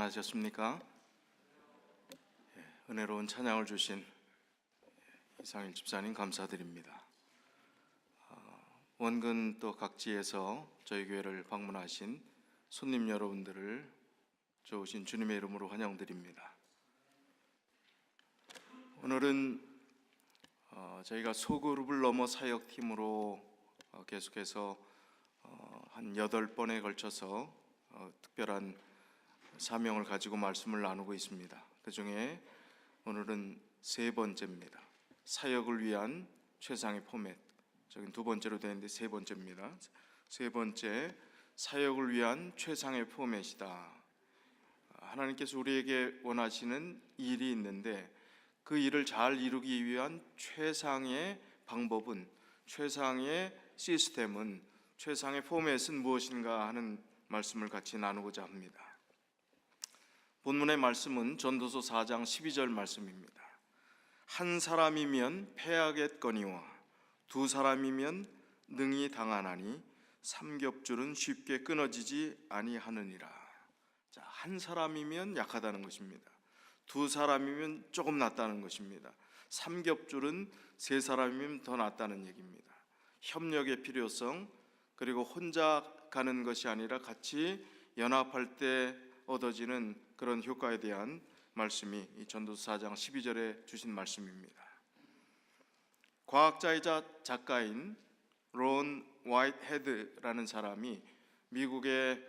편하셨습니까? 은혜로운 찬양을 주신 이상일 집사님 감사드립니다. 원근 또 각지에서 저희 교회를 방문하신 손님 여러분들을 좋으신 주님의 이름으로 환영드립니다. 오늘은 저희가 소그룹을 넘어 사역팀으로 계속해서 한 8번에 걸쳐서 특별한 사명을 가지고 말씀을 나누고 있습니다. 그 중에 오늘은 3번째입니다. 사역을 위한 최상의 포맷. 저긴 2번째로 되는데 3번째입니다. 3번째, 사역을 위한 최상의 포맷이다. 하나님께서 우리에게 원하시는 일이 있는데 그 일을 잘 이루기 위한 최상의 방법은, 최상의 시스템은, 최상의 포맷은 무엇인가 하는 말씀을 같이 나누고자 합니다. 본문의 말씀은 전도서 4장 12절 말씀입니다. 한 사람이면 패하겠거니와 두 사람이면 능히 당하나니 삼겹줄은 쉽게 끊어지지 아니하느니라. 자, 한 사람이면 약하다는 것입니다. 두 사람이면 조금 낫다는 것입니다. 삼겹줄은 세 사람이면 더 낫다는 얘기입니다. 협력의 필요성, 그리고 혼자 가는 것이 아니라 같이 연합할 때 얻어지는 그런 효과에 대한 말씀이 이 전도서 4장 12절에 주신 말씀입니다. 과학자이자 작가인 론 화이트헤드라는 사람이 미국의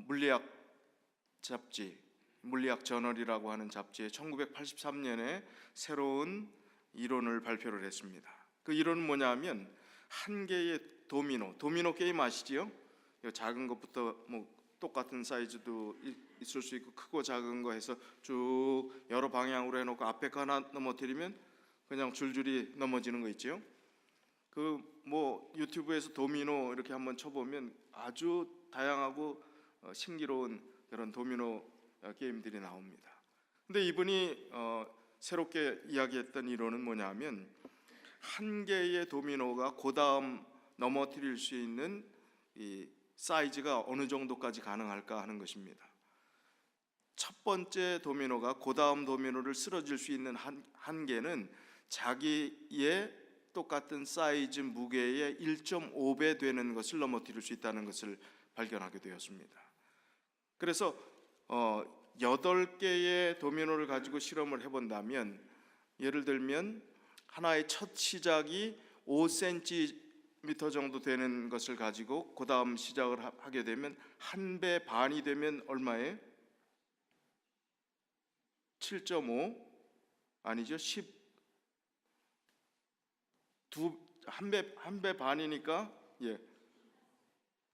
물리학 잡지, 물리학 저널이라고 하는 잡지에 1983년에 새로운 이론을 발표를 했습니다. 그 이론은 뭐냐면 한 개의 도미노 게임 아시지요? 작은 것부터 똑같은 사이즈도 있을 수 있고 크고 작은 거 해서 쭉 여러 방향으로 해놓고 앞에 거 하나 넘어뜨리면 그냥 줄줄이 넘어지는 거 있지요? 유튜브에서 도미노 이렇게 한번 쳐보면 아주 다양하고 신기로운 그런 도미노 게임들이 나옵니다. 근데 이분이 새롭게 이야기했던 이론은 뭐냐면 한 개의 도미노가 그 다음 넘어뜨릴 수 있는 이 사이즈가 어느 정도까지 가능할까 하는 것입니다. 첫 번째 도미노가 그 다음 도미노를 쓰러질 수 있는 한계는 자기의 똑같은 사이즈 무게의 1.5배 되는 것을 넘어뜨릴 수 있다는 것을 발견하게 되었습니다. 그래서 8개의 도미노를 가지고 실험을 해본다면, 예를 들면 하나의 첫 시작이 5cm 정도 되는 것을 가지고 그 다음 시작을 하게 되면 한 배 반이 되면 얼마에? 7.5 아니죠? 한 배 반이니까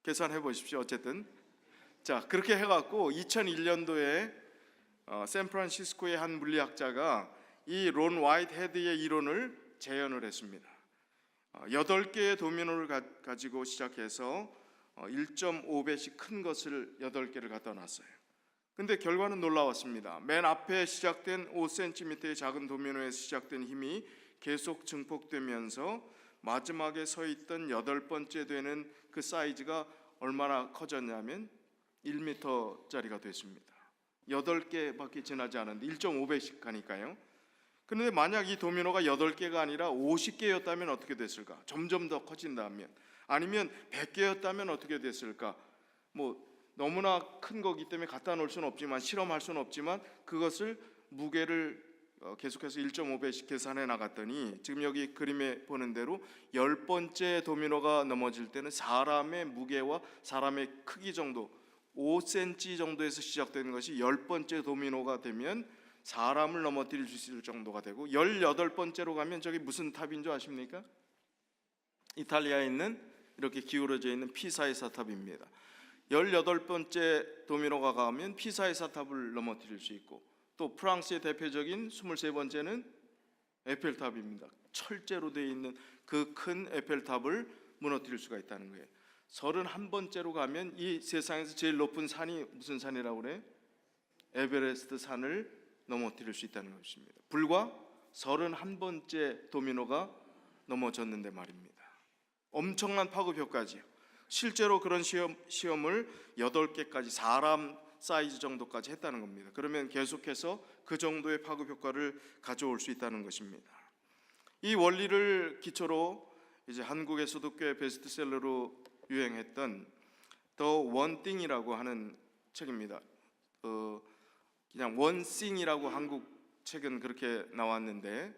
계산해 보십시오. 어쨌든 자, 그렇게 해갖고 2001년도에 샌프란시스코의 한 물리학자가 이 론 화이트헤드의 이론을 재현을 했습니다. 8개의 도미노를 가지고 시작해서 1.5배씩 큰 것을 8개를 갖다 놨어요. 근데 결과는 놀라웠습니다. 맨 앞에 시작된 5cm의 작은 도미노에서 시작된 힘이 계속 증폭되면서 마지막에 서 있던 8번째 되는 그 사이즈가 얼마나 커졌냐면 1m짜리가 됐습니다. 8개밖에 지나지 않았는데 1.5배씩 가니까요. 그런데 만약 이 도미노가 8개가 아니라 50개였다면 어떻게 됐을까? 점점 더 커진다면, 아니면 100개였다면 어떻게 됐을까? 너무나 큰 거기 때문에 갖다 놓을 수는 없지만, 실험할 수는 없지만 그것을 무게를 계속해서 1.5배씩 계산해 나갔더니 지금 여기 그림에 보는 대로 10번째 도미노가 넘어질 때는 사람의 무게와 사람의 크기 정도, 5cm 정도에서 시작되는 것이 10번째 도미노가 되면 사람을 넘어뜨릴 수 있을 정도가 되고, 18번째로 가면 저기 무슨 탑인 줄 아십니까? 이탈리아에 있는 이렇게 기울어져 있는 피사의 사탑입니다. 18번째 도미노가 가면 피사의 사탑을 넘어뜨릴 수 있고, 또 프랑스의 대표적인 23번째는 에펠탑입니다. 철제로 되어 있는 그 큰 에펠탑을 무너뜨릴 수가 있다는 거예요. 31번째로 가면 이 세상에서 제일 높은 산이 무슨 산이라고 그래? 에베레스트 산을 넘어뜨릴 수 있다는 것입니다. 불과 31번째 도미노가 넘어졌는데 말입니다. 엄청난 파급 효과지요. 실제로 그런 시험을 8개까지 사람 사이즈 정도까지 했다는 겁니다. 그러면 계속해서 그 정도의 파급 효과를 가져올 수 있다는 것입니다. 이 원리를 기초로 이제 한국에서도 꽤 베스트셀러로 유행했던 The One Thing이라고 하는 책입니다. 그냥 One Thing이라고 한국 책은 그렇게 나왔는데,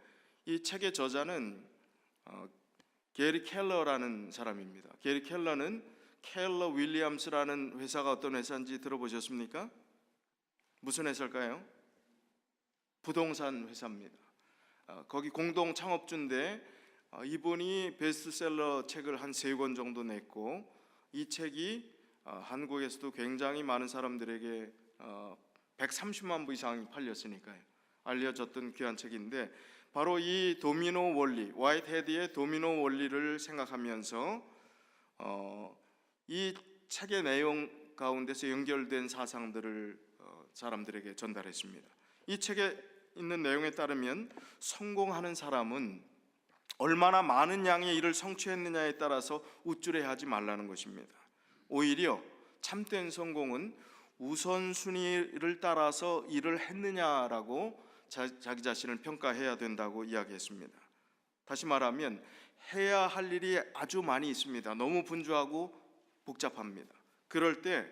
이 책의 저자는 게리 켈러라는 사람입니다. 게리 켈러는 켈러 윌리엄스라는 회사가 어떤 회사인지 들어보셨습니까? 무슨 회사일까요? 부동산 회사입니다. 거기 공동 창업주인데 이분이 베스트셀러 책을 한 3권 정도 냈고, 이 책이 한국에서도 굉장히 많은 사람들에게 130만 부 이상이 팔렸으니까요. 알려졌던 귀한 책인데, 바로 이 도미노 원리, 화이트헤드의 도미노 원리를 생각하면서 이 책의 내용 가운데서 연결된 사상들을 사람들에게 전달했습니다. 이 책에 있는 내용에 따르면 성공하는 사람은 얼마나 많은 양의 일을 성취했느냐에 따라서 우쭐해하지 말라는 것입니다. 오히려 참된 성공은 우선순위를 따라서 일을 했느냐라고 자기 자신을 평가해야 된다고 이야기했습니다. 다시 말하면 해야 할 일이 아주 많이 있습니다. 너무 분주하고 복잡합니다. 그럴 때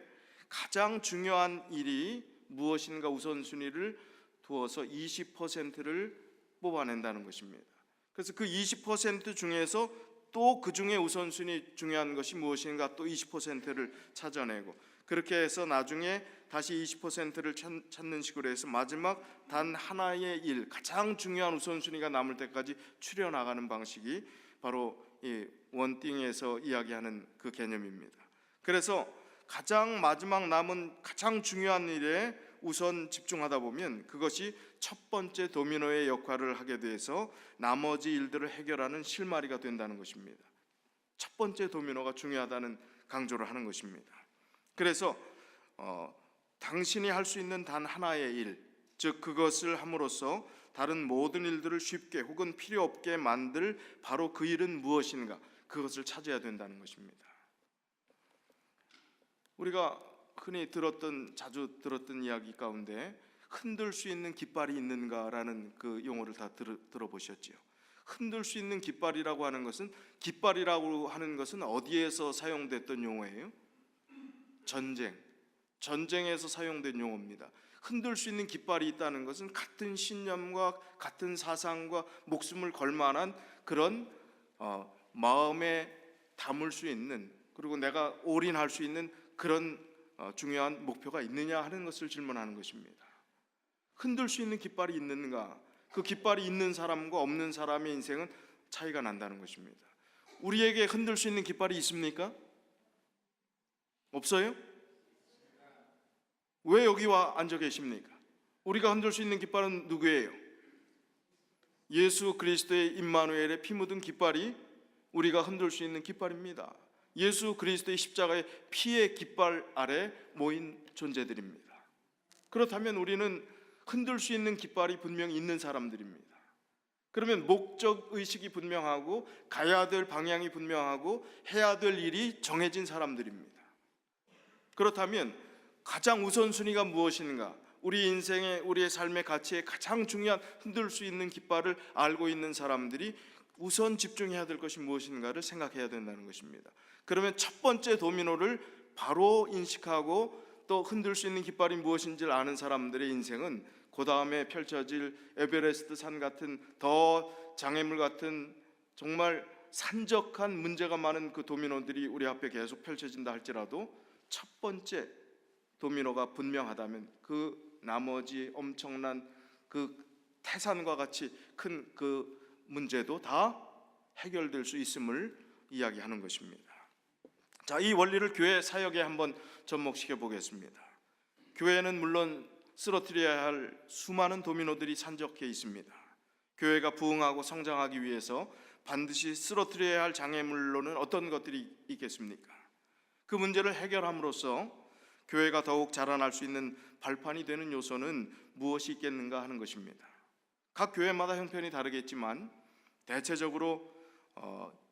가장 중요한 일이 무엇인가 우선순위를 두어서 20%를 뽑아낸다는 것입니다. 그래서 그 20% 중에서 또 그 중에 우선순위 중요한 것이 무엇인가 또 20%를 찾아내고, 그렇게 해서 나중에 다시 20%를 찾는 식으로 해서 마지막 단 하나의 일, 가장 중요한 우선순위가 남을 때까지 추려나가는 방식이 바로 이 원띵에서 이야기하는 그 개념입니다. 그래서 가장 마지막 남은 가장 중요한 일에 우선 집중하다 보면 그것이 첫 번째 도미노의 역할을 하게 돼서 나머지 일들을 해결하는 실마리가 된다는 것입니다. 첫 번째 도미노가 중요하다는 강조를 하는 것입니다. 그래서 당신이 할 수 있는 단 하나의 일, 즉 그것을 함으로써 다른 모든 일들을 쉽게 혹은 필요 없게 만들 바로 그 일은 무엇인가, 그것을 찾아야 된다는 것입니다. 우리가 흔히 자주 들었던 이야기 가운데 흔들 수 있는 깃발이 있는가라는 그 용어를 다 들어보셨지요. 흔들 수 있는 깃발이라고 하는 것은, 깃발이라고 하는 것은 어디에서 사용됐던 용어예요? 전쟁에서 사용된 용어입니다. 흔들 수 있는 깃발이 있다는 것은 같은 신념과 같은 사상과 목숨을 걸 만한 그런 마음에 담을 수 있는, 그리고 내가 올인할 수 있는 그런 중요한 목표가 있느냐 하는 것을 질문하는 것입니다. 흔들 수 있는 깃발이 있는가, 그 깃발이 있는 사람과 없는 사람의 인생은 차이가 난다는 것입니다. 우리에게 흔들 수 있는 깃발이 있습니까? 없어요? 왜 여기 와 앉아 계십니까? 우리가 흔들 수 있는 깃발은 누구예요? 예수 그리스도의 임마누엘의 피 묻은 깃발이 우리가 흔들 수 있는 깃발입니다. 예수 그리스도의 십자가의 피의 깃발 아래 모인 존재들입니다. 그렇다면 우리는 흔들 수 있는 깃발이 분명히 있는 사람들입니다. 그러면 목적 의식이 분명하고 가야 될 방향이 분명하고 해야 될 일이 정해진 사람들입니다. 그렇다면 가장 우선순위가 무엇인가, 우리 인생의, 우리의 삶의 가치에 가장 중요한 흔들 수 있는 깃발을 알고 있는 사람들이 우선 집중해야 될 것이 무엇인가를 생각해야 된다는 것입니다. 그러면 첫 번째 도미노를 바로 인식하고 또 흔들 수 있는 깃발이 무엇인지를 아는 사람들의 인생은 그 다음에 펼쳐질 에베레스트 산 같은 더 장애물 같은 정말 산적한 문제가 많은 그 도미노들이 우리 앞에 계속 펼쳐진다 할지라도 첫 번째 도미노가 분명하다면 그 나머지 엄청난 그 태산과 같이 큰 그 문제도 다 해결될 수 있음을 이야기하는 것입니다. 자, 이 원리를 교회 사역에 한번 접목시켜 보겠습니다. 교회는 물론 쓰러뜨려야 할 수많은 도미노들이 산적해 있습니다. 교회가 부흥하고 성장하기 위해서 반드시 쓰러뜨려야 할 장애물로는 어떤 것들이 있겠습니까? 그 문제를 해결함으로써 교회가 더욱 자라날 수 있는 발판이 되는 요소는 무엇이 있겠는가 하는 것입니다. 각 교회마다 형편이 다르겠지만 대체적으로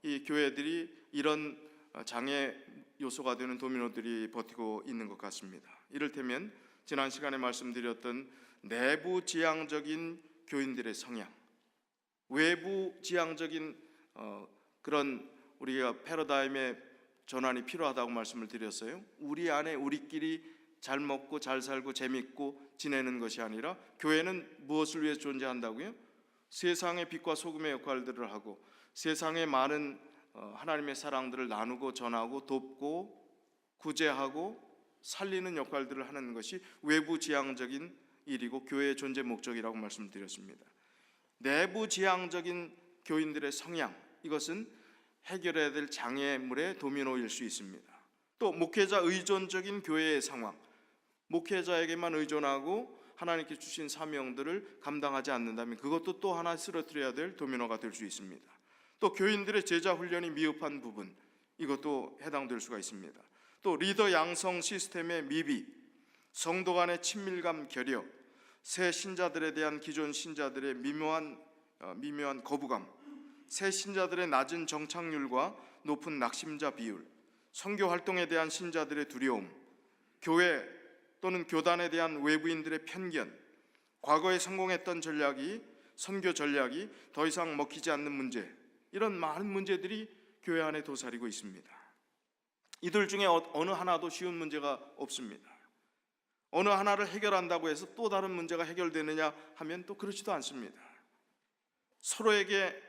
이 교회들이 이런 장애 요소가 되는 도미노들이 버티고 있는 것 같습니다. 이를테면 지난 시간에 말씀드렸던 내부 지향적인 교인들의 성향, 외부 지향적인 그런 우리가 패러다임의 전환이 필요하다고 말씀을 드렸어요. 우리 안에 우리끼리 잘 먹고 잘 살고 재밌고 지내는 것이 아니라 교회는 무엇을 위해 존재한다고요? 세상의 빛과 소금의 역할들을 하고 세상의 많은 하나님의 사랑들을 나누고 전하고 돕고 구제하고 살리는 역할들을 하는 것이 외부 지향적인 일이고 교회의 존재 목적이라고 말씀드렸습니다. 내부 지향적인 교인들의 성향, 이것은 해결해야 될 장애물의 도미노일 수 있습니다. 또 목회자 의존적인 교회의 상황, 목회자에게만 의존하고 하나님께 주신 사명들을 감당하지 않는다면 그것도 또 하나 쓰러뜨려야 될 도미노가 될 수 있습니다. 또 교인들의 제자 훈련이 미흡한 부분, 이것도 해당될 수가 있습니다. 또 리더 양성 시스템의 미비, 성도 간의 친밀감 결여, 새 신자들에 대한 기존 신자들의 미묘한 거부감, 새 신자들의 낮은 정착률과 높은 낙심자 비율, 선교 활동에 대한 신자들의 두려움, 교회 또는 교단에 대한 외부인들의 편견, 과거에 성공했던 선교 전략이 더 이상 먹히지 않는 문제, 이런 많은 문제들이 교회 안에 도사리고 있습니다. 이들 중에 어느 하나도 쉬운 문제가 없습니다. 어느 하나를 해결한다고 해서 또 다른 문제가 해결되느냐 하면 또 그렇지도 않습니다. 서로에게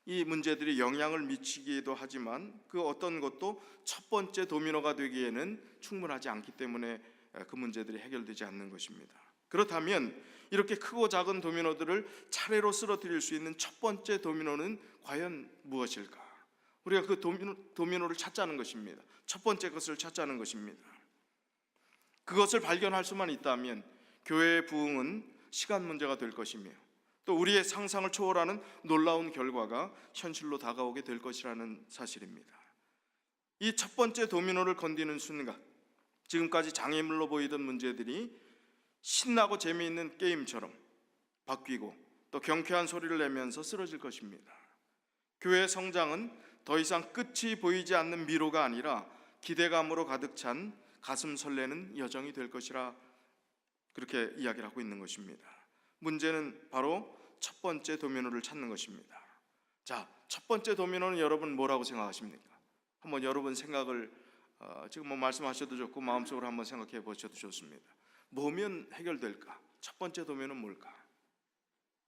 이 문제들이 영향을 미치기도 하지만 그 어떤 것도 첫 번째 도미노가 되기에는 충분하지 않기 때문에 그 문제들이 해결되지 않는 것입니다. 그렇다면 이렇게 크고 작은 도미노들을 차례로 쓰러뜨릴 수 있는 첫 번째 도미노는 과연 무엇일까? 우리가 그 도미노를 찾자는 것입니다. 첫 번째 것을 찾자는 것입니다. 그것을 발견할 수만 있다면 교회의 부흥은 시간 문제가 될 것이며 또 우리의 상상을 초월하는 놀라운 결과가 현실로 다가오게 될 것이라는 사실입니다. 이 첫 번째 도미노를 건드리는 순간 지금까지 장애물로 보이던 문제들이 신나고 재미있는 게임처럼 바뀌고 또 경쾌한 소리를 내면서 쓰러질 것입니다. 교회의 성장은 더 이상 끝이 보이지 않는 미로가 아니라 기대감으로 가득 찬 가슴 설레는 여정이 될 것이라 그렇게 이야기를 하고 있는 것입니다. 문제는 바로 첫 번째 도미노를 찾는 것입니다. 자, 첫 번째 도미노는 여러분 뭐라고 생각하십니까? 한번 여러분 생각을 지금 말씀하셔도 좋고 마음속으로 한번 생각해 보셔도 좋습니다. 뭐면 해결될까? 첫 번째 도미노는 뭘까?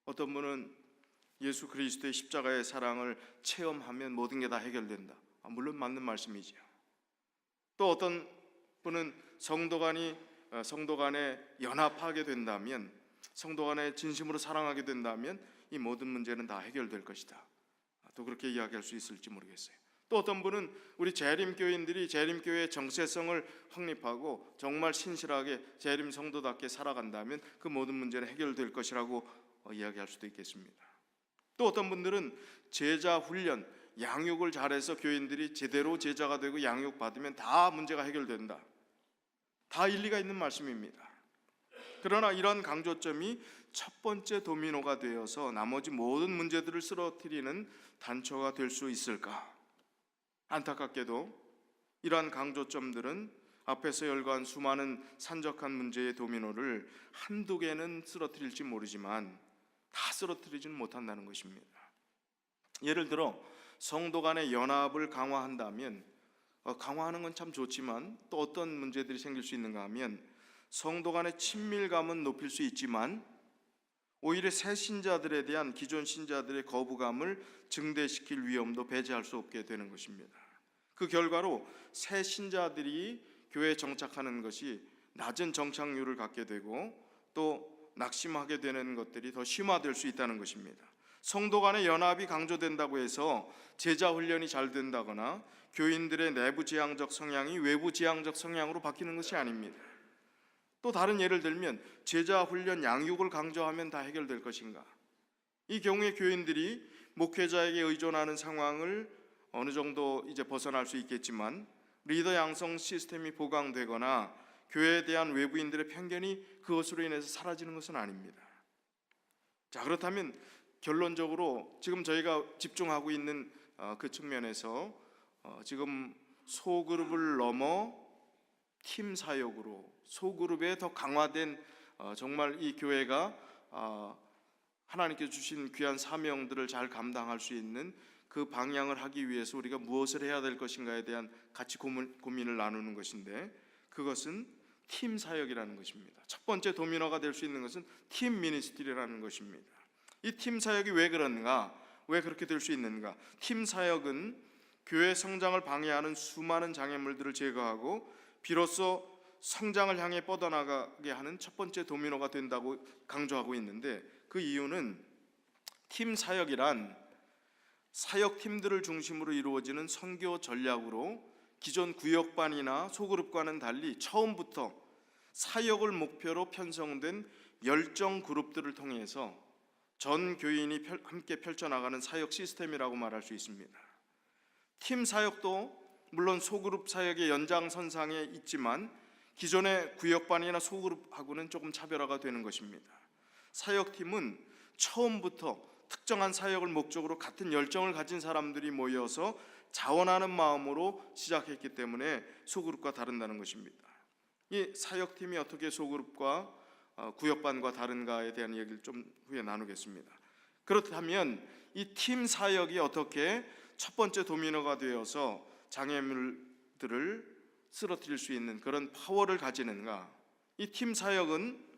어떤 분은 예수 그리스도의 십자가의 사랑을 체험하면 모든 게 다 해결된다. 물론 맞는 말씀이죠. 또 어떤 분은 성도 간에 연합하게 된다면, 성도 간에 진심으로 사랑하게 된다면 이 모든 문제는 다 해결될 것이다. 또 그렇게 이야기할 수 있을지 모르겠어요. 또 어떤 분은 우리 재림교인들이 재림교회의 정체성을 확립하고 정말 신실하게 재림 성도답게 살아간다면 그 모든 문제는 해결될 것이라고 이야기할 수도 있겠습니다. 또 어떤 분들은 제자 훈련, 양육을 잘해서 교인들이 제대로 제자가 되고 양육받으면 다 문제가 해결된다. 다 일리가 있는 말씀입니다. 그러나 이런 강조점이 첫 번째 도미노가 되어서 나머지 모든 문제들을 쓰러뜨리는 단초가 될 수 있을까? 안타깝게도 이러한 강조점들은 앞에서 열거한 수많은 산적한 문제의 도미노를 한두 개는 쓰러뜨릴지 모르지만 다 쓰러뜨리지는 못한다는 것입니다. 예를 들어 성도 간의 연합을 강화한다면 강화하는 건 참 좋지만 또 어떤 문제들이 생길 수 있는가 하면 성도 간의 친밀감은 높일 수 있지만 오히려 새 신자들에 대한 기존 신자들의 거부감을 증대시킬 위험도 배제할 수 없게 되는 것입니다. 그 결과로 새 신자들이 교회에 정착하는 것이 낮은 정착률을 갖게 되고 또 낙심하게 되는 것들이 더 심화될 수 있다는 것입니다. 성도 간의 연합이 강조된다고 해서 제자 훈련이 잘 된다거나 교인들의 내부 지향적 성향이 외부 지향적 성향으로 바뀌는 것이 아닙니다. 또 다른 예를 들면 제자 훈련 양육을 강조하면 다 해결될 것인가? 이 경우에 교인들이 목회자에게 의존하는 상황을 어느 정도 이제 벗어날 수 있겠지만 리더 양성 시스템이 보강되거나 교회에 대한 외부인들의 편견이 그것으로 인해서 사라지는 것은 아닙니다. 자, 그렇다면 결론적으로 지금 저희가 집중하고 있는 그 측면에서 지금 소그룹을 넘어 팀 사역으로 소그룹에 더 강화된 정말 이 교회가 하나님께서 주신 귀한 사명들을 잘 감당할 수 있는 그 방향을 하기 위해서 우리가 무엇을 해야 될 것인가에 대한 같이 고민을 나누는 것인데, 그것은 팀 사역이라는 것입니다. 첫 번째 도미노가 될 수 있는 것은 팀 미니스트리라는 것입니다. 이 팀 사역이 왜 그런가? 왜 그렇게 될 수 있는가? 팀 사역은 교회 성장을 방해하는 수많은 장애물들을 제거하고 비로소 성장을 향해 뻗어나가게 하는 첫 번째 도미노가 된다고 강조하고 있는데, 그 이유는 팀 사역이란 사역팀들을 중심으로 이루어지는 선교 전략으로 기존 구역반이나 소그룹과는 달리 처음부터 사역을 목표로 편성된 열정 그룹들을 통해서 전 교인이 함께 펼쳐나가는 사역 시스템이라고 말할 수 있습니다. 팀 사역도 물론 소그룹 사역의 연장선상에 있지만 기존의 구역반이나 소그룹하고는 조금 차별화가 되는 것입니다. 사역팀은 처음부터 특정한 사역을 목적으로 같은 열정을 가진 사람들이 모여서 자원하는 마음으로 시작했기 때문에 소그룹과 다른다는 것입니다. 이 사역팀이 어떻게 소그룹과 구역반과 다른가에 대한 얘기를 좀 후에 나누겠습니다. 그렇다면 이 팀 사역이 어떻게 첫 번째 도미노가 되어서 장애물들을 쓰러뜨릴 수 있는 그런 파워를 가지는가? 이 팀 사역은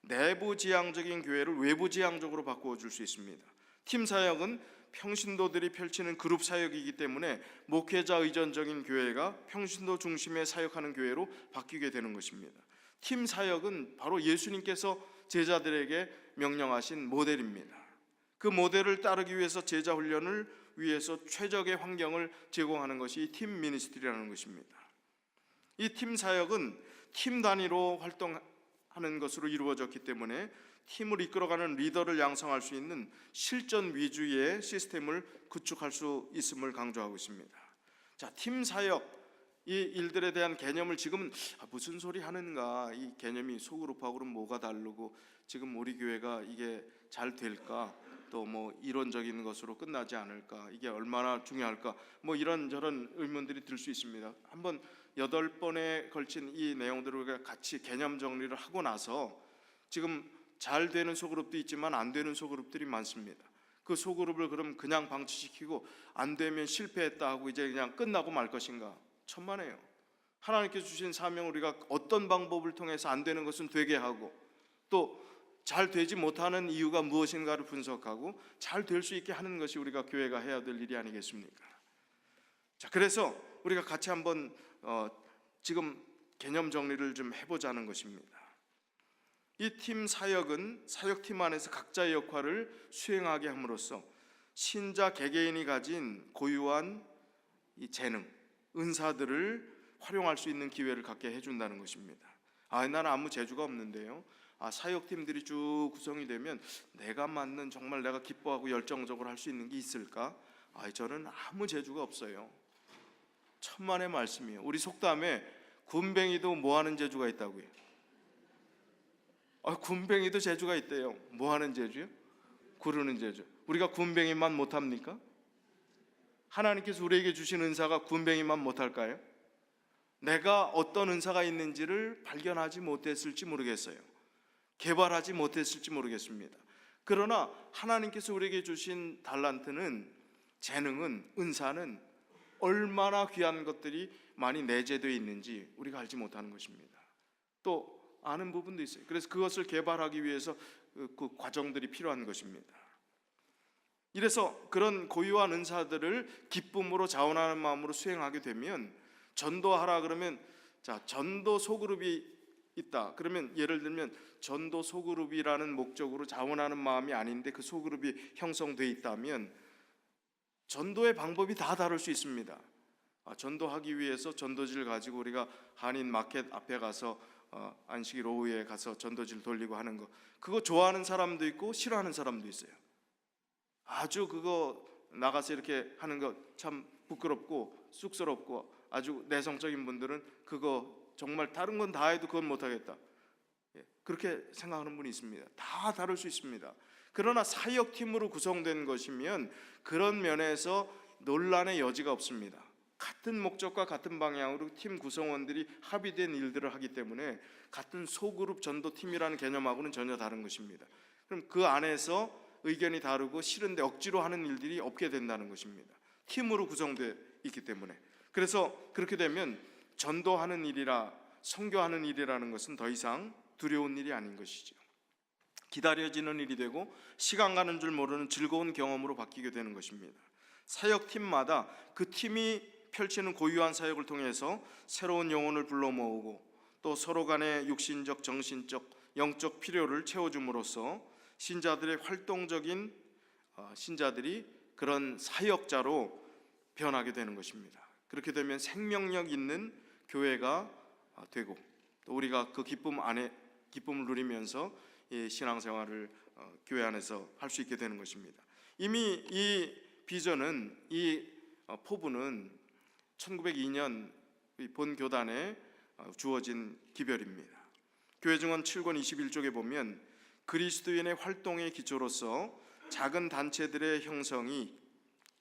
내부 지향적인 교회를 외부 지향적으로 바꾸어 줄 수 있습니다. 팀 사역은 평신도들이 펼치는 그룹 사역이기 때문에 목회자 의존적인 교회가 평신도 중심의 사역하는 교회로 바뀌게 되는 것입니다. 팀 사역은 바로 예수님께서 제자들에게 명령하신 모델입니다. 그 모델을 따르기 위해서 제자 훈련을 위해서 최적의 환경을 제공하는 것이 팀 미니스트리라는 것입니다. 이 팀 사역은 팀 단위로 활동하는 것으로 이루어졌기 때문에 팀을 이끌어가는 리더를 양성할 수 있는 실전 위주의 시스템을 구축할 수 있음을 강조하고 있습니다. 자, 팀 사역 이 일들에 대한 개념을 지금은 무슨 소리 하는가, 이 개념이 소그룹하고는 뭐가 다르고 지금 우리 교회가 이게 잘 될까, 또 뭐 이론적인 것으로 끝나지 않을까, 이게 얼마나 중요할까, 뭐 이런저런 의문들이 들 수 있습니다. 한번 8번에 걸친 이 내용들을 우리가 같이 개념 정리를 하고 나서, 지금 잘 되는 소그룹도 있지만 안 되는 소그룹들이 많습니다. 그 소그룹을 그럼 그냥 방치시키고 안 되면 실패했다 하고 이제 그냥 끝나고 말 것인가? 천만에요. 하나님께서 주신 사명을 우리가 어떤 방법을 통해서 안 되는 것은 되게 하고, 또 잘 되지 못하는 이유가 무엇인가를 분석하고 잘 될 수 있게 하는 것이 우리가 교회가 해야 될 일이 아니겠습니까? 자, 그래서 우리가 같이 한번 지금 개념 정리를 좀 해보자는 것입니다. 이 팀 사역은 사역팀 안에서 각자의 역할을 수행하게 함으로써 신자 개개인이 가진 고유한 이 재능, 은사들을 활용할 수 있는 기회를 갖게 해준다는 것입니다. 나는 아무 재주가 없는데요, 사역팀들이 쭉 구성이 되면 내가 맞는, 정말 내가 기뻐하고 열정적으로 할 수 있는 게 있을까? 저는 아무 재주가 없어요. 천만의 말씀이에요. 우리 속담에 군뱅이도 뭐하는 재주가 있다고요? 군뱅이도 재주가 있대요. 뭐하는 재주요? 구르는 재주. 우리가 군뱅이만 못합니까? 하나님께서 우리에게 주신 은사가 군뱅이만 못할까요? 내가 어떤 은사가 있는지를 발견하지 못했을지 모르겠어요. 개발하지 못했을지 모르겠습니다. 그러나 하나님께서 우리에게 주신 달란트는, 재능은, 은사는 얼마나 귀한 것들이 많이 내재되어 있는지 우리가 알지 못하는 것입니다. 또 아는 부분도 있어요. 그래서 그것을 개발하기 위해서 그 과정들이 필요한 것입니다. 이래서 그런 고유한 은사들을 기쁨으로 자원하는 마음으로 수행하게 되면, 전도하라 그러면, 자, 전도 소그룹이 있다 그러면, 예를 들면 전도 소그룹이라는 목적으로 자원하는 마음이 아닌데 그 소그룹이 형성되어 있다면 전도의 방법이 다 다를 수 있습니다. 전도하기 위해서 전도지를 가지고 우리가 한인 마켓 앞에 가서 안식일 오후에 가서 전도지를 돌리고 하는 거, 그거 좋아하는 사람도 있고 싫어하는 사람도 있어요. 아주 그거 나가서 이렇게 하는 거 참 부끄럽고 쑥스럽고, 아주 내성적인 분들은 그거 정말 다른 건 다 해도 그건 못하겠다, 그렇게 생각하는 분이 있습니다. 다 다를 수 있습니다. 그러나 사역팀으로 구성된 것이면 그런 면에서 논란의 여지가 없습니다. 같은 목적과 같은 방향으로 팀 구성원들이 합의된 일들을 하기 때문에 같은 소그룹 전도팀이라는 개념하고는 전혀 다른 것입니다. 그럼 그 안에서 의견이 다르고 싫은데 억지로 하는 일들이 없게 된다는 것입니다. 팀으로 구성되어 있기 때문에. 그래서 그렇게 되면 전도하는 일이라 선교하는 일이라는 것은 더 이상 두려운 일이 아닌 것이죠. 기다려지는 일이 되고 시간 가는 줄 모르는 즐거운 경험으로 바뀌게 되는 것입니다. 사역팀마다 그 팀이 펼치는 고유한 사역을 통해서 새로운 영혼을 불러 모으고 또 서로 간의 육신적, 정신적, 영적 필요를 채워줌으로써 신자들의 활동적인 신자들이 그런 사역자로 변하게 되는 것입니다. 그렇게 되면 생명력 있는 교회가 되고 또 우리가 그 기쁨 안에 기쁨을 누리면서 신앙생활을 교회 안에서 할 수 있게 되는 것입니다. 이미 이 비전은 이 포부는 1902년 본 교단에 주어진 기별입니다. 교회 증언 7권 21쪽에 보면 그리스도인의 활동의 기초로서 작은 단체들의 형성이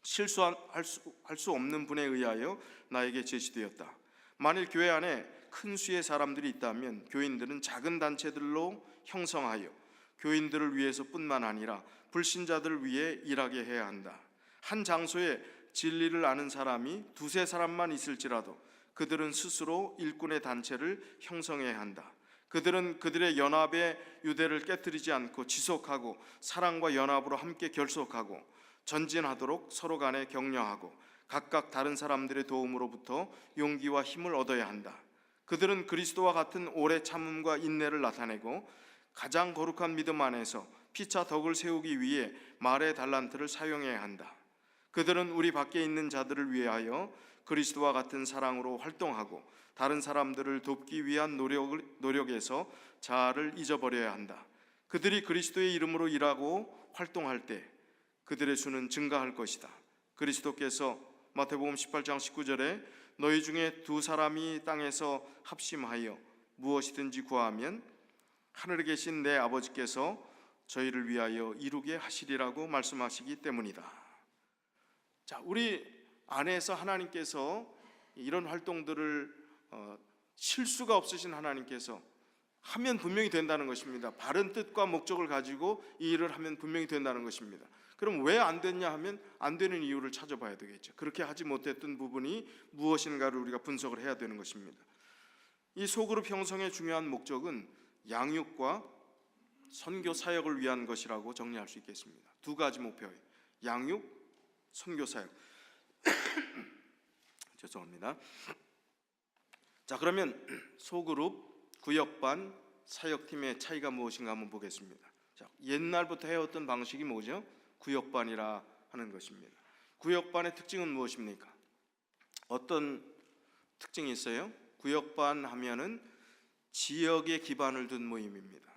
실수할 수 없는 분에 의하여 나에게 제시되었다. 만일 교회 안에 큰 수의 사람들이 있다면 교인들은 작은 단체들로 형성하여 교인들을 위해서뿐만 아니라 불신자들을 위해 일하게 해야 한다. 한 장소에 진리를 아는 사람이 두세 사람만 있을지라도 그들은 스스로 일꾼의 단체를 형성해야 한다. 그들은 그들의 연합의 유대를 깨뜨리지 않고 지속하고 사랑과 연합으로 함께 결속하고 전진하도록 서로 간에 격려하고 각각 다른 사람들의 도움으로부터 용기와 힘을 얻어야 한다. 그들은 그리스도와 같은 오래 참음과 인내를 나타내고 가장 거룩한 믿음 안에서 피차 덕을 세우기 위해 말의 달란트를 사용해야 한다. 그들은 우리 밖에 있는 자들을 위하여 그리스도와 같은 사랑으로 활동하고 다른 사람들을 돕기 위한 노력에서 자아를 잊어버려야 한다. 그들이 그리스도의 이름으로 일하고 활동할 때 그들의 수는 증가할 것이다. 그리스도께서 마태복음 18장 19절에 너희 중에 두 사람이 땅에서 합심하여 무엇이든지 구하면 하늘에 계신 내 아버지께서 저희를 위하여 이루게 하시리라고 말씀하시기 때문이다. 자, 우리 안에서 하나님께서 이런 활동들을 실수가 없으신 하나님께서 하면 분명히 된다는 것입니다. 바른 뜻과 목적을 가지고 이 일을 하면 분명히 된다는 것입니다. 그럼 왜 안 됐냐 하면 안 되는 이유를 찾아봐야 되겠죠. 그렇게 하지 못했던 부분이 무엇인가를 우리가 분석을 해야 되는 것입니다. 이 소그룹 형성의 중요한 목적은 양육과 선교 사역을 위한 것이라고 정리할 수 있겠습니다. 두 가지 목표예요. 양육, 선교 사역. 죄송합니다. 자, 그러면 소그룹, 구역반, 사역팀의 차이가 무엇인가 한번 보겠습니다. 자, 옛날부터 해왔던 방식이 뭐죠? 구역반이라 하는 것입니다. 구역반의 특징은 무엇입니까? 어떤 특징이 있어요? 구역반 하면은 지역에 기반을 둔 모임입니다.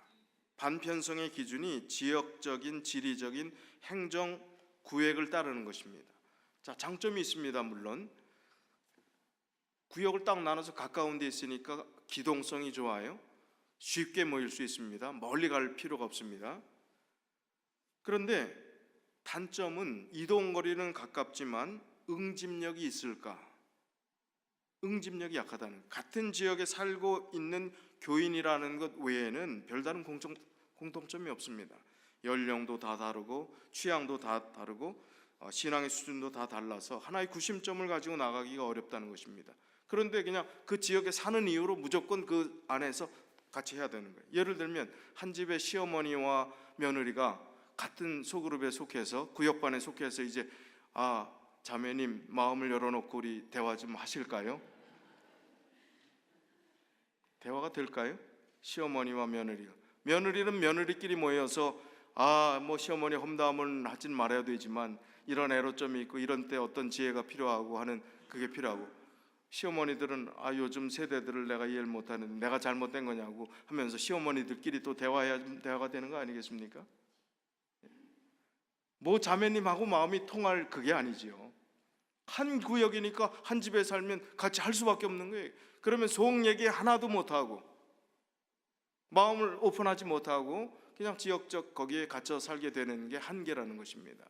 반편성의 기준이 지역적인, 지리적인 행정 구획을 따르는 것입니다. 자, 장점이 있습니다. 물론 구역을 딱 나눠서 가까운 데 있으니까 기동성이 좋아요. 쉽게 모일 수 있습니다. 멀리 갈 필요가 없습니다. 그런데 단점은 이동거리는 가깝지만 응집력이 있을까? 응집력이 약하다는, 같은 지역에 살고 있는 교인이라는 것 외에는 별다른 공통점이 없습니다. 연령도 다 다르고 취향도 다 다르고 신앙의 수준도 다 달라서 하나의 구심점을 가지고 나가기가 어렵다는 것입니다. 그런데 그냥 그 지역에 사는 이유로 무조건 그 안에서 같이 해야 되는 거예요. 예를 들면 한 집의 시어머니와 며느리가 같은 소그룹에 속해서 구역반에 속해서 이제 자매님 마음을 열어놓고 우리 대화 좀 하실까요? 대화가 될까요? 시어머니와 며느리는 며느리끼리 모여서 뭐 시어머니 험담을 하진 말아야 되지만 이런 애로점이 있고 이런 때 어떤 지혜가 필요하고 하는 그게 필요하고, 시어머니들은 요즘 세대들을 내가 이해를 못하는데 내가 잘못된 거냐고 하면서 시어머니들끼리 또 대화해야 대화가 되는 거 아니겠습니까? 뭐 자매님하고 마음이 통할 그게 아니지요. 한 구역이니까 한 집에 살면 같이 할 수밖에 없는 거예요. 그러면 속 얘기 하나도 못하고 마음을 오픈하지 못하고 그냥 지역적 거기에 갇혀 살게 되는 게 한계라는 것입니다.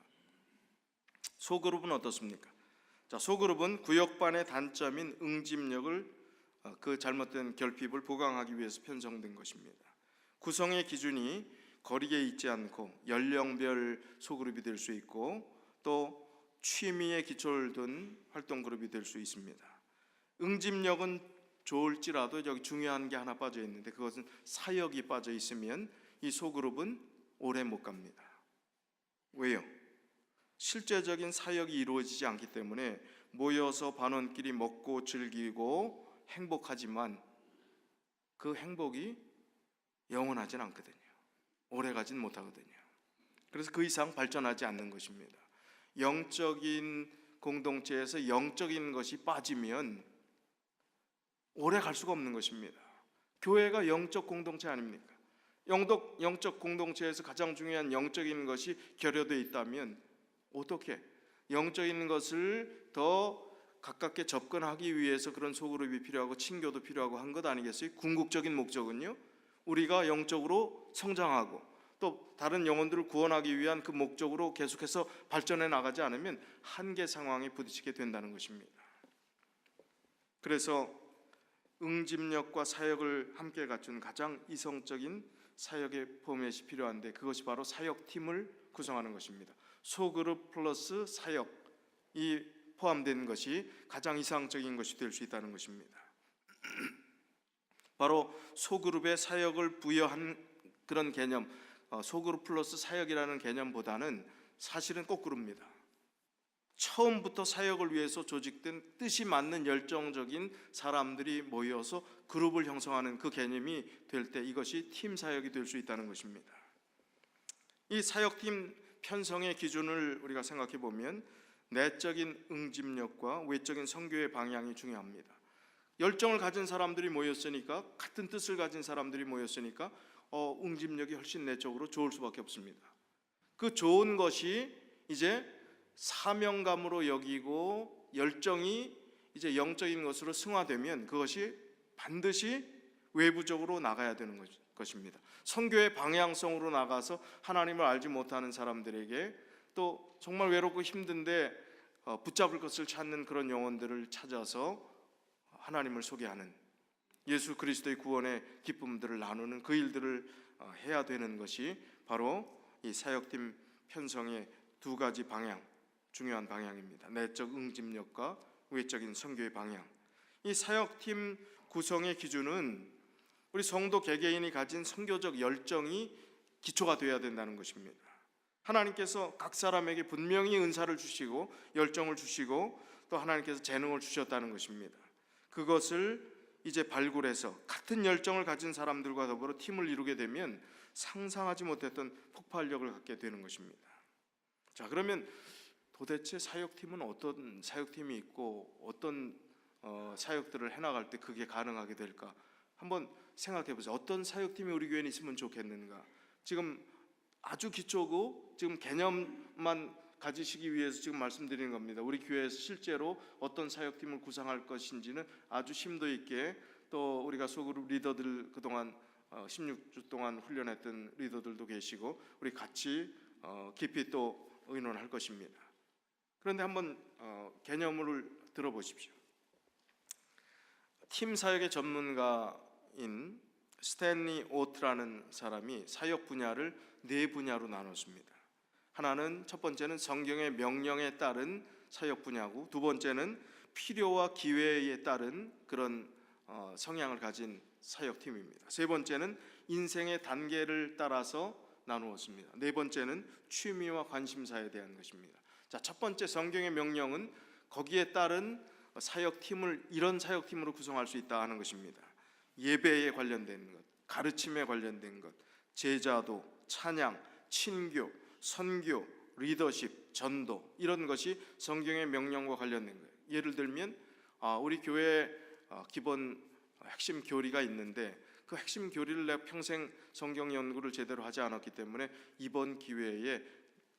소그룹은 어떻습니까? 자, 소그룹은 구역반의 단점인 응집력을 그 잘못된 결핍을 보강하기 위해서 편성된 것입니다. 구성의 기준이 거리에 있지 않고 연령별 소그룹이 될 수 있고 또 취미에 기초를 둔 활동 그룹이 될 수 있습니다. 응집력은 좋을지라도 여기 중요한 게 하나 빠져 있는데 그것은 사역이 빠져 있으면 이 소그룹은 오래 못 갑니다. 왜요? 실제적인 사역이 이루어지지 않기 때문에 모여서 반원끼리 먹고 즐기고 행복하지만 그 행복이 영원하진 않거든요. 오래 가진 못하거든요. 그래서 그 이상 발전하지 않는 것입니다. 영적인 공동체에서 영적인 것이 빠지면 오래 갈 수가 없는 것입니다. 교회가 영적 공동체 아닙니까? 영적 공동체에서 가장 중요한 영적인 것이 결여되어 있다면 어떻게 영적인 것을 더 가깝게 접근하기 위해서 그런 소그룹이 필요하고 친교도 필요하고 한 것 아니겠어요? 궁극적인 목적은요, 우리가 영적으로 성장하고 또 다른 영혼들을 구원하기 위한 그 목적으로 계속해서 발전해 나가지 않으면 한계 상황에 부딪히게 된다는 것입니다. 그래서 응집력과 사역을 함께 갖춘 가장 이성적인 사역의 포맷이 필요한데 그것이 바로 사역팀을 구성하는 것입니다. 소그룹 플러스 사역이 포함된 것이 가장 이상적인 것이 될 수 있다는 것입니다. 바로 소그룹의 사역을 부여한 그런 개념, 소그룹 플러스 사역이라는 개념보다는 사실은 거꾸로입니다. 처음부터 사역을 위해서 조직된 뜻이 맞는 열정적인 사람들이 모여서 그룹을 형성하는 그 개념이 될 때 이것이 팀 사역이 될 수 있다는 것입니다. 이 사역팀 편성의 기준을 우리가 생각해 보면 내적인 응집력과 외적인 선교의 방향이 중요합니다. 열정을 가진 사람들이 모였으니까, 같은 뜻을 가진 사람들이 모였으니까 응집력이 훨씬 내적으로 좋을 수밖에 없습니다. 그 좋은 것이 이제 사명감으로 여기고 열정이 이제 영적인 것으로 승화되면 그것이 반드시 외부적으로 나가야 되는 것입니다. 선교의 방향성으로 나가서 하나님을 알지 못하는 사람들에게 또 정말 외롭고 힘든데 붙잡을 것을 찾는 그런 영혼들을 찾아서 하나님을 소개하는, 예수 그리스도의 구원의 기쁨들을 나누는 그 일들을 해야 되는 것이 바로 이 사역팀 편성의 두 가지 방향, 중요한 방향입니다. 내적 응집력과 외적인 선교의 방향. 이 사역팀 구성의 기준은 우리 성도 개개인이 가진 선교적 열정이 기초가 되어야 된다는 것입니다. 하나님께서 각 사람에게 분명히 은사를 주시고 열정을 주시고 또 하나님께서 재능을 주셨다는 것입니다. 그것을 이제 발굴해서 같은 열정을 가진 사람들과 더불어 팀을 이루게 되면 상상하지 못했던 폭발력을 갖게 되는 것입니다. 자, 그러면 도대체 사역팀은 어떤 사역팀이 있고 어떤 사역들을 해나갈 때 그게 가능하게 될까? 한번 생각해 보세요. 어떤 사역팀이 우리 교회에 있으면 좋겠는가? 지금 아주 기초고 지금 개념만 가지시기 위해서 지금 말씀드리는 겁니다. 우리 교회에서 실제로 어떤 사역팀을 구성할 것인지는 아주 심도 있게 또 우리가 소그룹 리더들 그동안 16주 동안 훈련했던 리더들도 계시고 우리 같이 깊이 또 의논할 것입니다. 그런데 한번 개념을 들어보십시오. 팀 사역의 전문가인 스탠리 오트라는 사람이 사역 분야를 네 분야로 나눴습니다. 하나는 첫 번째는 성경의 명령에 따른 사역 분야고, 두 번째는 필요와 기회에 따른 그런 성향을 가진 사역팀입니다. 세 번째는 인생의 단계를 따라서 나누었습니다. 네 번째는 취미와 관심사에 대한 것입니다. 자, 첫 번째 성경의 명령은 거기에 따른 사역팀을 이런 사역팀으로 구성할 수 있다 하는 것입니다. 예배에 관련된 것, 가르침에 관련된 것, 제자도, 찬양, 친교, 선교, 리더십, 전도, 이런 것이 성경의 명령과 관련된 거예요. 예를 들면 우리 교회에 기본 핵심 교리가 있는데 그 핵심 교리를 내가 평생 성경 연구를 제대로 하지 않았기 때문에 이번 기회에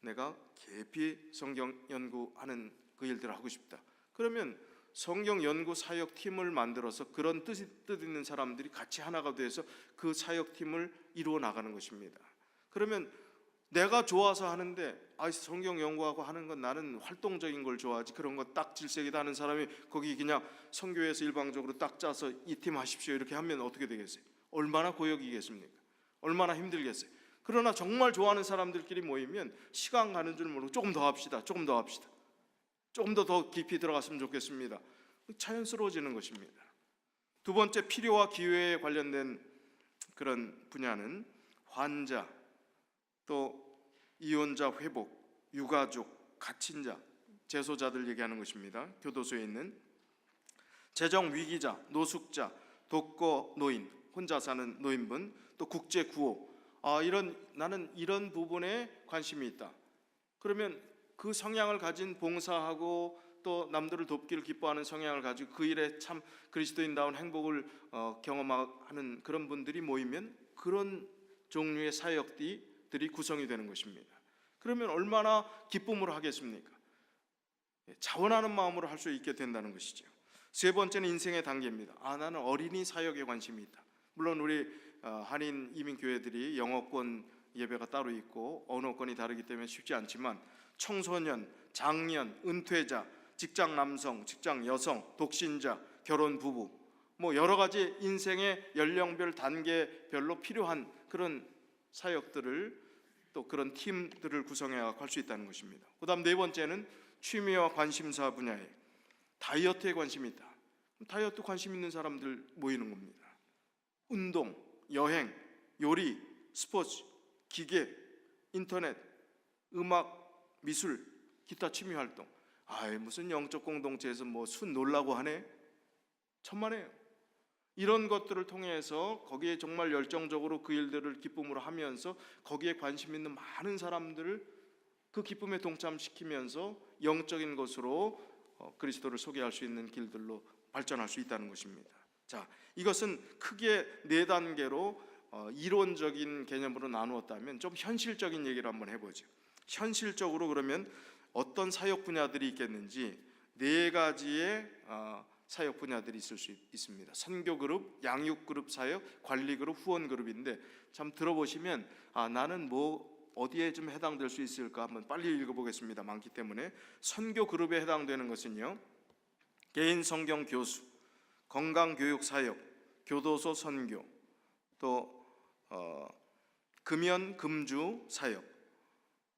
내가 깊이 성경 연구하는 그 일들을 하고 싶다. 그러면 성경 연구 사역팀을 만들어서 그런 뜻 있는 사람들이 같이 하나가 돼서 그 사역팀을 이루어 나가는 것입니다. 그러면 내가 좋아서 하는데 성경 연구하고 하는 건 나는 활동적인 걸 좋아하지, 그런 거 딱 질색이다 하는 사람이 거기 그냥 선교회에서 일방적으로 딱 짜서 이 팀 하십시오 이렇게 하면 어떻게 되겠어요? 얼마나 고역이겠습니까? 얼마나 힘들겠어요? 그러나 정말 좋아하는 사람들끼리 모이면 시간 가는 줄 모르고 조금 더 합시다, 조금 더 합시다, 조금 더 깊이 들어갔으면 좋겠습니다. 자연스러워지는 것입니다. 두 번째, 필요와 기회에 관련된 그런 분야는 환자, 또 이혼자 회복, 유가족, 갇힌자, 재소자들 얘기하는 것입니다. 교도소에 있는 재정 위기자, 노숙자, 독거 노인, 혼자 사는 노인분, 또 국제 구호. 나는 이런 부분에 관심이 있다. 그러면 그 성향을 가진, 봉사하고 또 남들을 돕기를 기뻐하는 성향을 가지고 그 일에 참 그리스도인다운 행복을 경험하는 그런 분들이 모이면 그런 종류의 사역들이 구성이 되는 것입니다. 그러면 얼마나 기쁨으로 하겠습니까? 자원하는 마음으로 할 수 있게 된다는 것이죠. 세 번째는 인생의 단계입니다. 나는 어린이 사역에 관심이 있다. 물론 우리 한인 이민교회들이 영어권 예배가 따로 있고 언어권이 다르기 때문에 쉽지 않지만 청소년, 장년, 은퇴자, 직장 남성, 직장 여성, 독신자, 결혼 부부, 여러 가지 인생의 연령별 단계별로 필요한 그런 사역들을, 또 그런 팀들을 구성해 할 수 있다는 것입니다. 그 다음 네 번째는 취미와 관심사 분야에 다이어트에 관심이 있다. 다이어트 관심 있는 사람들 모이는 겁니다. 운동, 여행, 요리, 스포츠, 기계, 인터넷, 음악, 미술, 기타 취미 활동. 무슨 영적 공동체에서 순 놀라고 하네? 천만에요. 이런 것들을 통해서 거기에 정말 열정적으로 그 일들을 기쁨으로 하면서 거기에 관심 있는 많은 사람들을 그 기쁨에 동참시키면서 영적인 것으로 그리스도를 소개할 수 있는 길들로 발전할 수 있다는 것입니다. 자, 이것은 크게 네 단계로 이론적인 개념으로 나누었다면 좀 현실적인 얘기를 한번 해보죠. 현실적으로 그러면 어떤 사역 분야들이 있겠는지 네 가지의 사역 분야들이 있을 수 있습니다. 선교 그룹, 양육 그룹 사역, 관리 그룹, 후원 그룹인데 참 들어보시면 나는 어디에 좀 해당될 수 있을까 한번 빨리 읽어보겠습니다. 많기 때문에 선교 그룹에 해당되는 것은요, 개인 성경 교수, 건강 교육 사역, 교도소 선교, 또 금연 금주 사역,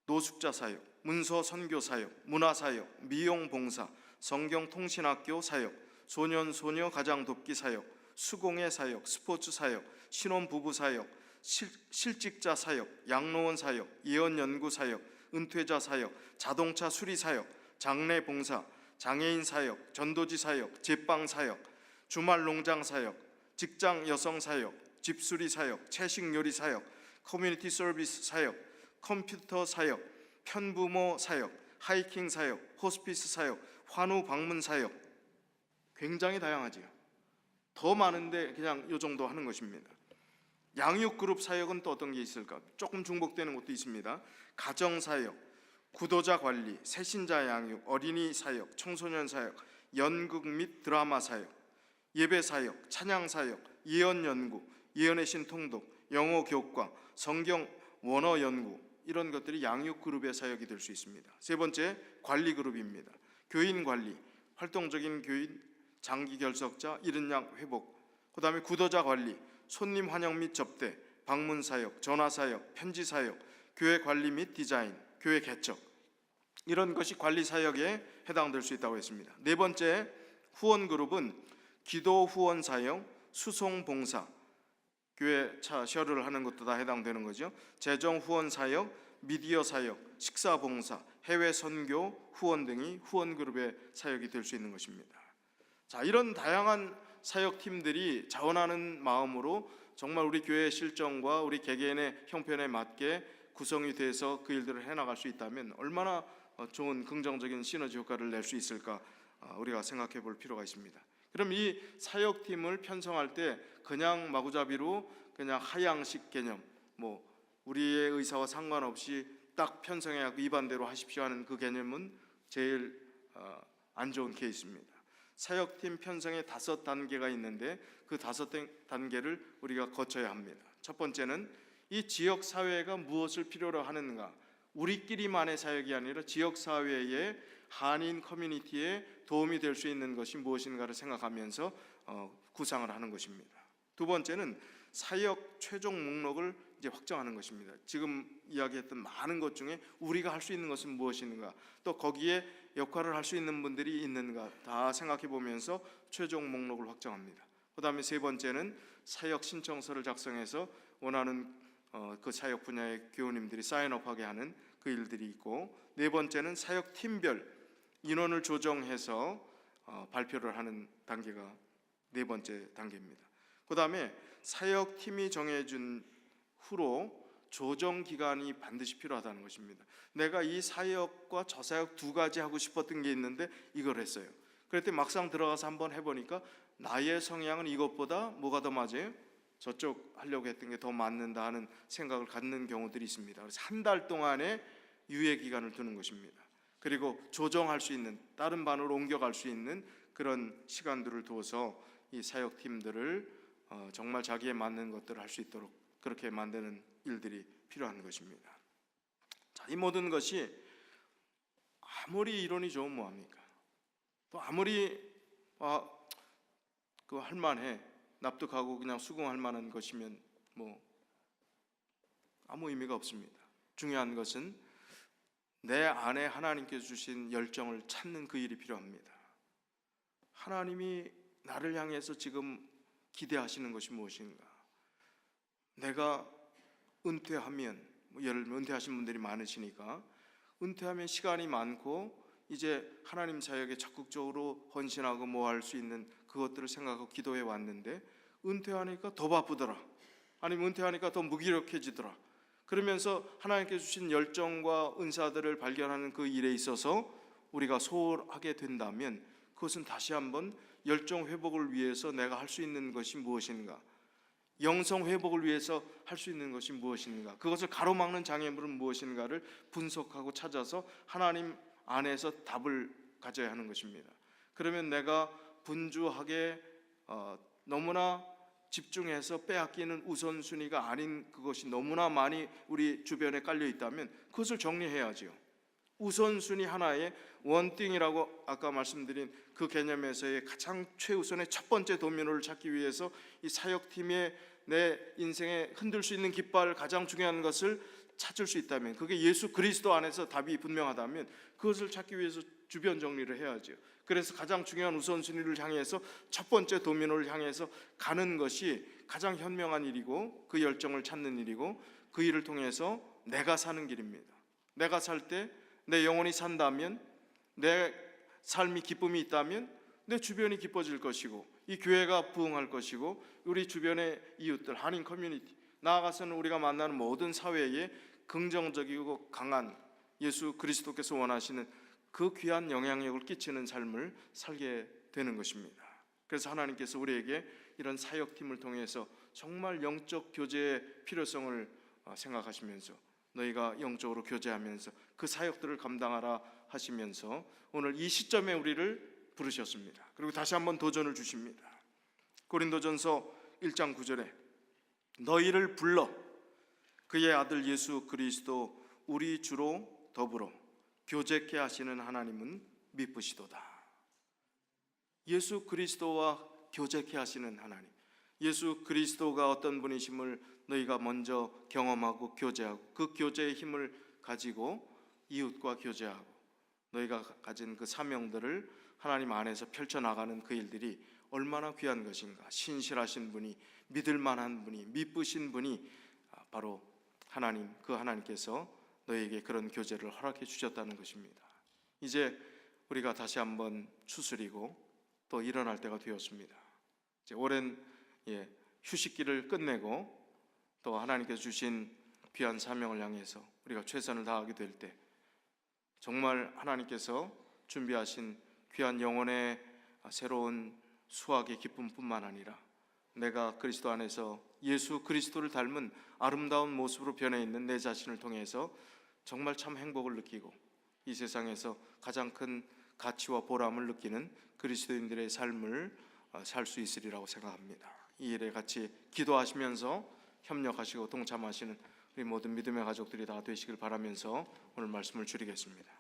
노숙자 사역, 문서 선교 사역, 문화 사역, 미용 봉사, 성경 통신학교 사역, 소년 소녀 가장 돕기 사역, 수공예 사역, 스포츠 사역, 신혼 부부 사역, 실직자 사역, 양로원 사역, 예언 연구 사역, 은퇴자 사역, 자동차 수리 사역, 장례 봉사, 장애인 사역, 전도지 사역, 제빵 사역, 주말 농장 사역, 직장 여성 사역, 집수리 사역, 채식 요리 사역, 커뮤니티 서비스 사역, 컴퓨터 사역, 편부모 사역, 하이킹 사역, 호스피스 사역, 환우 방문 사역. 굉장히 다양하지요. 더 많은데 그냥 이 정도 하는 것입니다. 양육 그룹 사역은 또 어떤 게 있을까? 조금 중복되는 것도 있습니다. 가정 사역, 구도자 관리, 새신자 양육, 어린이 사역, 청소년 사역, 연극 및 드라마 사역, 예배 사역, 찬양 사역, 예언 연구, 예언의 신 통독, 영어 교과, 성경 원어 연구, 이런 것들이 양육 그룹의 사역이 될 수 있습니다. 세 번째, 관리 그룹입니다. 교인 관리, 활동적인 교인, 장기 결석자, 이른 양 회복, 그 다음에 구도자 관리, 손님 환영 및 접대, 방문 사역, 전화 사역, 편지 사역, 교회 관리 및 디자인, 교회 개척, 이런 것이 관리 사역에 해당될 수 있다고 했습니다. 네 번째, 후원 그룹은 기도 후원 사역, 수송 봉사, 교회 차 셔를 하는 것도 다 해당되는 거죠. 재정 후원 사역, 미디어 사역, 식사 봉사, 해외 선교 후원 등이 후원 그룹의 사역이 될 수 있는 것입니다. 자, 이런 다양한 사역팀들이 자원하는 마음으로 정말 우리 교회의 실정과 우리 개개인의 형편에 맞게 구성이 돼서 그 일들을 해나갈 수 있다면 얼마나 좋은 긍정적인 시너지 효과를 낼 수 있을까 우리가 생각해 볼 필요가 있습니다. 그럼 이 사역팀을 편성할 때 그냥 마구잡이로 그냥 하향식 개념, 우리의 의사와 상관없이 딱 편성해 이 반대로 하십시오 하는 그 개념은 제일 안 좋은 케이스입니다. 사역팀 편성에 5단계가 있는데 그 5단계를 우리가 거쳐야 합니다. 첫 번째는 이 지역 사회가 무엇을 필요로 하는가? 우리끼리만의 사역이 아니라 지역 사회의 한인 커뮤니티에 도움이 될 수 있는 것이 무엇인가를 생각하면서 구상을 하는 것입니다. 두 번째는 사역 최종 목록을 이제 확정하는 것입니다. 지금 이야기했던 많은 것 중에 우리가 할 수 있는 것은 무엇인가, 또 거기에 역할을 할 수 있는 분들이 있는가 다 생각해 보면서 최종 목록을 확정합니다. 그 다음에 세 번째는 사역 신청서를 작성해서 원하는 그 사역 분야의 교우님들이 사인업하게 하는 그 일들이 있고, 네 번째는 사역 팀별 인원을 조정해서 발표를 하는 단계가 네 번째 단계입니다. 그 다음에 사역팀이 정해준 후로 조정 기간이 반드시 필요하다는 것입니다. 내가 이 사역과 저 사역 두 가지 하고 싶었던 게 있는데 이걸 했어요. 그랬더니 막상 들어가서 한번 해보니까 나의 성향은 이것보다 뭐가 더 맞아요? 저쪽 하려고 했던 게 더 맞는다 하는 생각을 갖는 경우들이 있습니다. 그래서 한 달 동안의 유예 기간을 두는 것입니다. 그리고 조정할 수 있는, 다른 반으로 옮겨갈 수 있는 그런 시간들을 두어서 이 사역팀들을 정말 자기에 맞는 것들을 할 수 있도록 그렇게 만드는 일들이 필요한 것입니다. 자, 이 모든 것이 아무리 이론이 좋으면 뭐합니까? 또 아무리 그 할만해, 납득하고 그냥 수긍할 만한 것이면 뭐 아무 의미가 없습니다. 중요한 것은 내 안에 하나님께서 주신 열정을 찾는 그 일이 필요합니다. 하나님이 나를 향해서 지금 기대하시는 것이 무엇인가? 내가 은퇴하면, 예를 들면 은퇴하신 분들이 많으시니까 은퇴하면 시간이 많고 이제 하나님 사역에 적극적으로 헌신하고 뭐 할 수 있는 그것들을 생각하고 기도해 왔는데 은퇴하니까 더 바쁘더라, 아니면 은퇴하니까 더 무기력해지더라. 그러면서 하나님께서 주신 열정과 은사들을 발견하는 그 일에 있어서 우리가 소홀하게 된다면 그것은 다시 한번 열정 회복을 위해서 내가 할 수 있는 것이 무엇인가, 영성 회복을 위해서 할 수 있는 것이 무엇인가, 그것을 가로막는 장애물은 무엇인가를 분석하고 찾아서 하나님 안에서 답을 가져야 하는 것입니다. 그러면 내가 분주하게 너무나 집중해서 빼앗기는 우선순위가 아닌 그것이 너무나 많이 우리 주변에 깔려 있다면 그것을 정리해야지요. 우선순위 하나의 원띵이라고 아까 말씀드린 그 개념에서의 가장 최우선의 첫 번째 도미노를 찾기 위해서 이 사역팀에 내 인생에 흔들 수 있는 깃발, 가장 중요한 것을 찾을 수 있다면, 그게 예수 그리스도 안에서 답이 분명하다면 그것을 찾기 위해서 주변 정리를 해야죠. 그래서 가장 중요한 우선순위를 향해서 첫 번째 도미노를 향해서 가는 것이 가장 현명한 일이고 그 열정을 찾는 일이고, 그 일을 통해서 내가 사는 길입니다. 내가 살 때 내 영혼이 산다면, 내 삶이 기쁨이 있다면 내 주변이 기뻐질 것이고 이 교회가 부흥할 것이고 우리 주변의 이웃들, 한인 커뮤니티, 나아가서는 우리가 만나는 모든 사회에 긍정적이고 강한 예수 그리스도께서 원하시는 그 귀한 영향력을 끼치는 삶을 살게 되는 것입니다. 그래서 하나님께서 우리에게 이런 사역팀을 통해서 정말 영적 교제의 필요성을 생각하시면서 너희가 영적으로 교제하면서 그 사역들을 감당하라 하시면서 오늘 이 시점에 우리를 부르셨습니다. 그리고 다시 한번 도전을 주십니다. 고린도전서 1장 9절에 너희를 불러 그의 아들 예수 그리스도 우리 주로 더불어 교제케 하시는 하나님은 미쁘시도다. 예수 그리스도와 교제케 하시는 하나님, 예수 그리스도가 어떤 분이심을 너희가 먼저 경험하고 교제하고 그 교제의 힘을 가지고 이웃과 교제하고 너희가 가진 그 사명들을 하나님 안에서 펼쳐나가는 그 일들이 얼마나 귀한 것인가. 신실하신 분이, 믿을 만한 분이, 미쁘신 분이 바로 하나님, 그 하나님께서 너희에게 그런 교제를 허락해 주셨다는 것입니다. 이제 우리가 다시 한번 추스리고 또 일어날 때가 되었습니다. 이제 오랜 휴식기를 끝내고 또 하나님께서 주신 귀한 사명을 향해서 우리가 최선을 다하게 될 때 정말 하나님께서 준비하신 귀한 영혼의 새로운 수확의 기쁨뿐만 아니라 내가 그리스도 안에서 예수 그리스도를 닮은 아름다운 모습으로 변해 있는 내 자신을 통해서 정말 참 행복을 느끼고 이 세상에서 가장 큰 가치와 보람을 느끼는 그리스도인들의 삶을 살 수 있으리라고 생각합니다. 이 일에 같이 기도하시면서 협력하시고 동참하시는 우리 모든 믿음의 가족들이 다 되시길 바라면서 오늘 말씀을 줄이겠습니다.